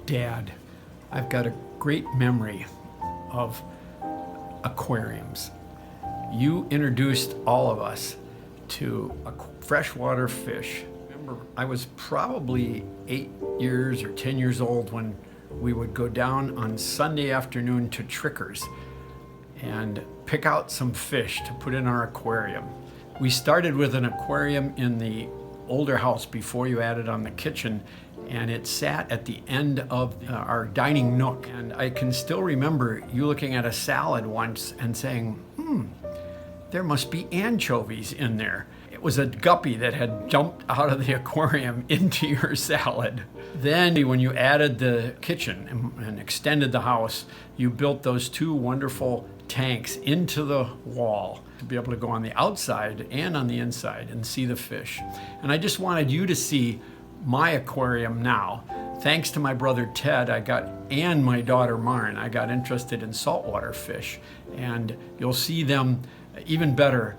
Dad, I've got a great memory of aquariums. You introduced all of us to freshwater fish. Remember, I was probably 8 years or 10 years old when we would go down on Sunday afternoon to Tricker's and pick out some fish to put in our aquarium. We started with an aquarium in the older house before you added on the kitchen, and it sat at the end of our dining nook. And I can still remember you looking at a salad once and saying, there must be anchovies in there. It was a guppy that had jumped out of the aquarium into your salad. Then when you added the kitchen and extended the house, you built those 2 wonderful tanks into the wall to be able to go on the outside and on the inside and see the fish. And I just wanted you to see my aquarium now. Thanks to my brother Ted, and my daughter Maren, I got interested in saltwater fish, and you'll see them even better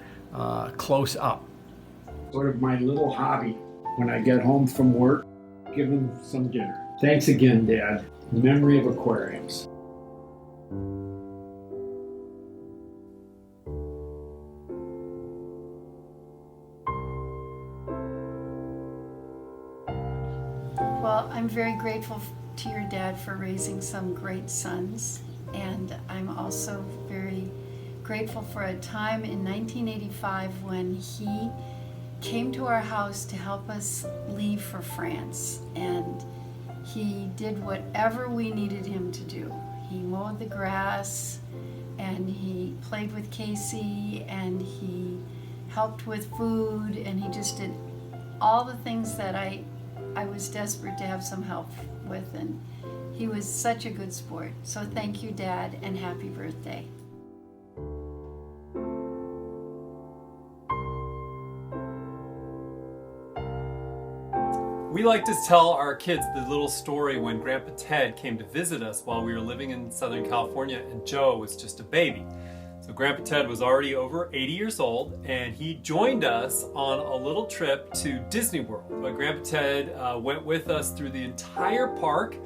close up. Sort of my little hobby when I get home from work, give them some dinner. Thanks again, Dad. Memory of aquariums. Well, I'm very grateful to your dad for raising some great sons, and I'm also very grateful for a time in 1985 when he came to our house to help us leave for France, and he did whatever we needed him to do. He mowed the grass, and he played with Casey, and he helped with food, and he just did all the things that I was desperate to have some help with, and he was such a good sport. So thank you, Dad, and happy birthday. We like to tell our kids the little story when Grandpa Ted came to visit us while we were living in Southern California and Joe was just a baby. So Grandpa Ted was already over 80 years old, and he joined us on a little trip to Disney World. But Grandpa Ted went with us through the entire park,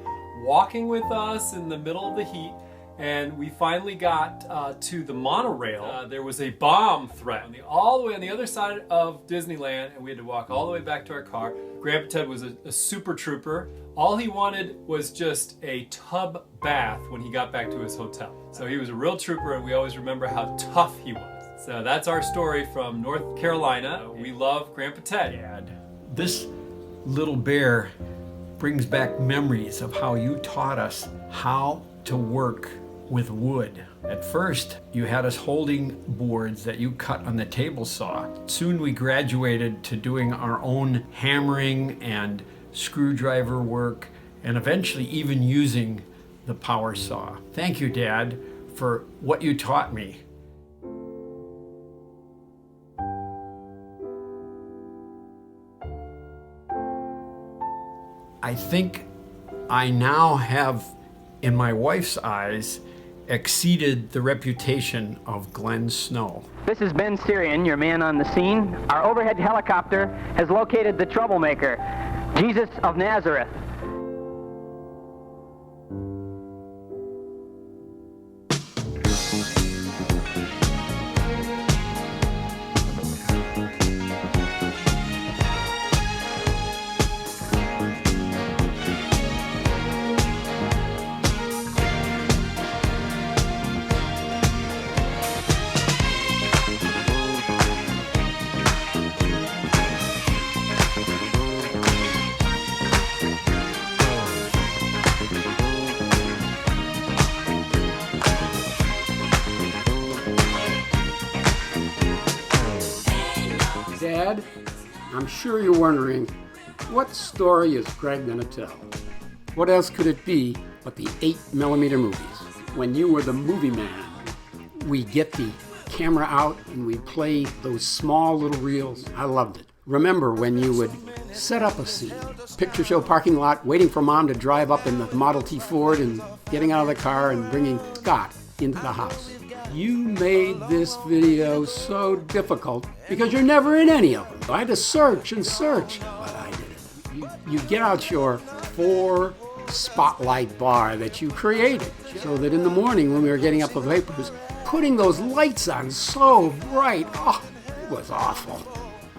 walking with us in the middle of the heat, and we finally got to the monorail. There was a bomb threat all the way on the other side of Disneyland, and we had to walk all the way back to our car. Grandpa Ted was a super trooper. All he wanted was just a tub bath when he got back to his hotel. So he was a real trooper, and we always remember how tough he was. So that's our story from North Carolina. We love Grandpa Ted. Dad, this little bear brings back memories of how you taught us how to work with wood. At first, you had us holding boards that you cut on the table saw. Soon we graduated to doing our own hammering and screwdriver work, and eventually even using the power saw. Thank you, Dad, for what you taught me. I think I now have, in my wife's eyes, exceeded the reputation of Glenn Snow. This is Ben Syrian, your man on the scene. Our overhead helicopter has located the troublemaker, Jesus of Nazareth. Dad, I'm sure you're wondering, what story is Greg going to tell? What else could it be but the 8mm movies? When you were the movie man, we get the camera out and we play those small little reels. I loved it. Remember when you would set up a scene, picture show parking lot, waiting for Mom to drive up in the Model T Ford and getting out of the car and bringing Scott into the house. You made this video so difficult because you're never in any of them. I had to search and search, but I did it. You get out your 4 spotlight bar that you created, so that in the morning when we were getting up with papers, putting those lights on so bright, oh, it was awful,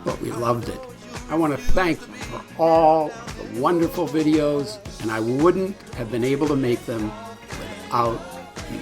but we loved it. I want to thank you for all the wonderful videos, and I wouldn't have been able to make them without you.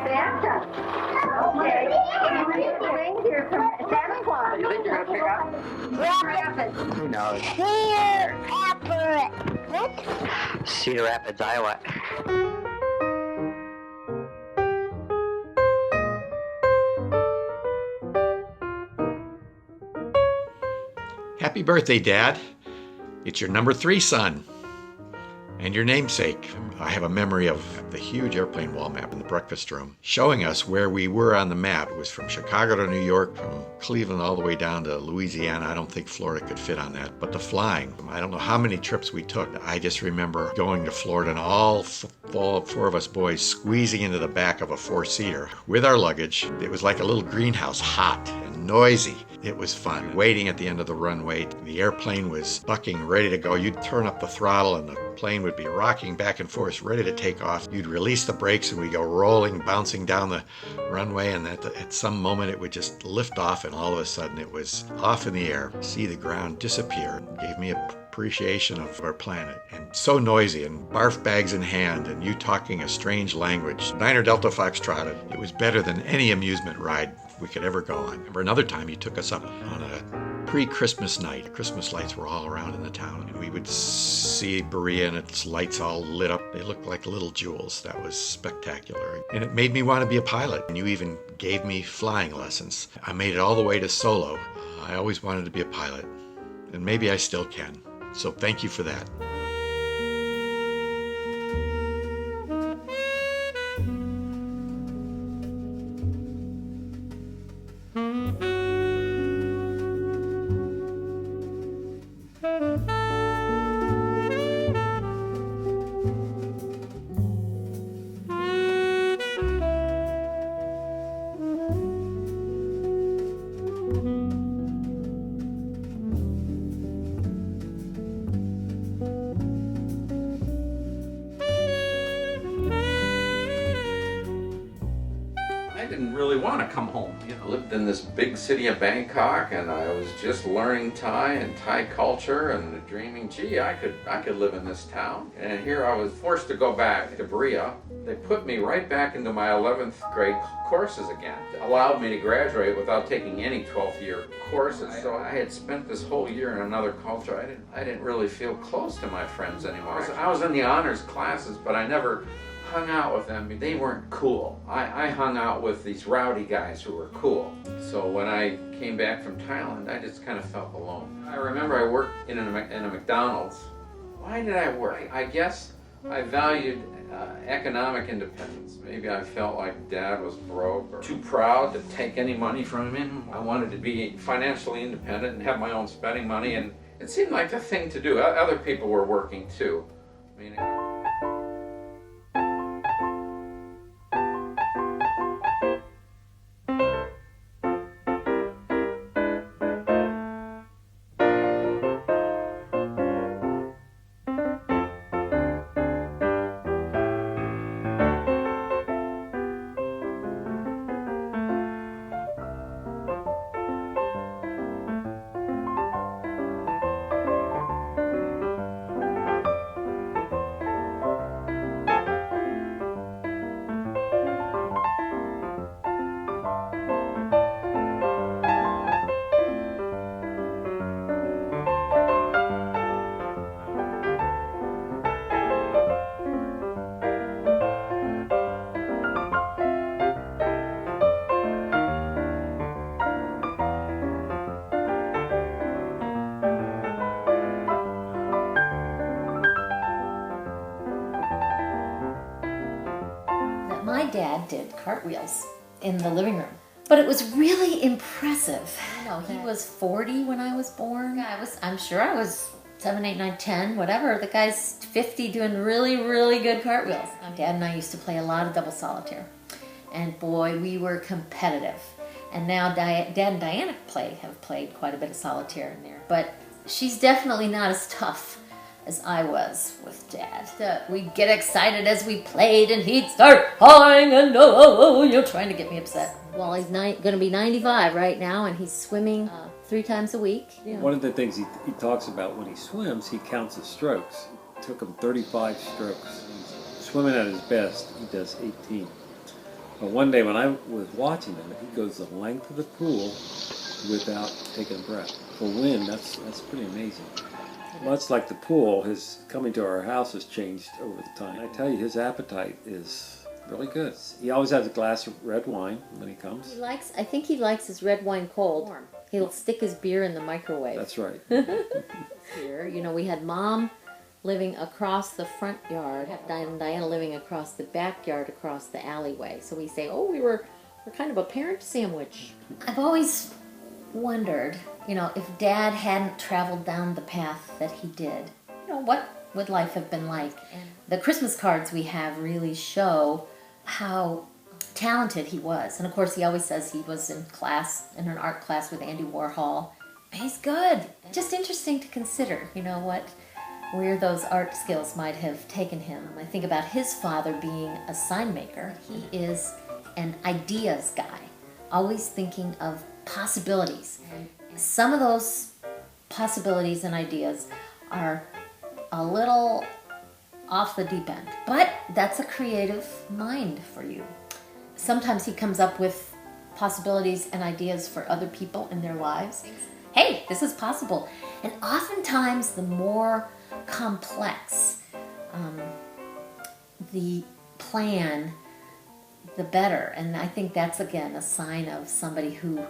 Santa. Okay. Reindeer from Santa Claus. You think you're going to pick up? Rapids. Who knows? Cedar Rapids. What? Cedar Rapids, Iowa. Happy birthday, Dad. It's your number 3 son and your namesake. I have a memory of the huge airplane wall map in the breakfast room showing us where we were on the map. It was from Chicago to New York, from Cleveland all the way down to Louisiana. I don't think Florida could fit on that, but the flying, I don't know how many trips we took. I just remember going to Florida and all 4 of us boys squeezing into the back of a 4-seater with our luggage. It was like a little greenhouse, hot and noisy. It was fun. Waiting at the end of the runway, the airplane was bucking, ready to go. You'd turn up the throttle and the plane would be rocking back and forth, ready to take off. You'd release the brakes and we'd go rolling, bouncing down the runway, and at some moment it would just lift off, and all of a sudden it was off in the air. See the ground disappear. It gave me appreciation of our planet. And so noisy, and barf bags in hand, and you talking a strange language. Niner Delta Foxtrot. It was better than any amusement ride we could ever go on. Remember another time you took us up on a pre-Christmas night. Christmas lights were all around in the town, and we would see Berea and its lights all lit up. They looked like little jewels. That was spectacular. And it made me want to be a pilot. And you even gave me flying lessons. I made it all the way to solo. I always wanted to be a pilot, and maybe I still can. So thank you for that. I didn't really want to come home. I lived in this big city of Bangkok, and I was just learning Thai and Thai culture and dreaming, gee, I could live in this town. And here I was forced to go back to Berea. They put me right back into my 11th grade courses again. It allowed me to graduate without taking any 12th year courses. So I had spent this whole year in another culture. I didn't really feel close to my friends anymore. I was in the honors classes, but I never hung out with them. They weren't cool. I hung out with these rowdy guys who were cool. So when I came back from Thailand, I just kind of felt alone. I remember I worked in a McDonald's. Why did I work? I guess I valued economic independence. Maybe I felt like Dad was broke or too proud to take any money from him. I wanted to be financially independent and have my own spending money, and it seemed like the thing to do. Other people were working too. I mean, Dad did cartwheels in the living room. But it was really impressive. You know, he was 40 when I was born. I'm sure I was 7, 8, 9, 10, whatever. The guy's 50 doing really, really good cartwheels. Dad and I used to play a lot of double solitaire. And boy, we were competitive. And now Dad and Diana have played quite a bit of solitaire in there. But she's definitely not as tough as I was with Dad. We'd get excited as we played, and he'd start pawing and you're trying to get me upset. Well, he's going to be 95 right now, and he's swimming 3 times a week. You know. One of the things he talks about when he swims, he counts his strokes. It took him 35 strokes. He's swimming at his best, he does 18. But one day when I was watching him, he goes the length of the pool without taking a breath. For wind, that's pretty amazing. Much like the pool, his coming to our house has changed over the time. I tell you, his appetite is really good. He always has a glass of red wine when he comes. I think he likes his red wine cold. He'll stick his beer in the microwave. That's right. Here, you know, we had Mom living across the front yard, Diana living across the backyard, across the alleyway. So we say, oh, we're kind of a parent sandwich. I've always wondered, you know, if Dad hadn't traveled down the path that he did, you know, what would life have been like? And the Christmas cards we have really show how talented he was. And of course, he always says he was in an art class with Andy Warhol. He's good. Just interesting to consider, you know, where those art skills might have taken him. I think about his father being a sign maker. He is an ideas guy, always thinking of possibilities. Some of those possibilities and ideas are a little off the deep end, but that's a creative mind for you. Sometimes he comes up with possibilities and ideas for other people in their lives. Hey, this is possible. And oftentimes the more complex the plan, the better. And I think that's, again, a sign of somebody who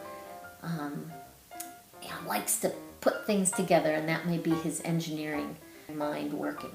likes to put things together, and that may be his engineering mind working.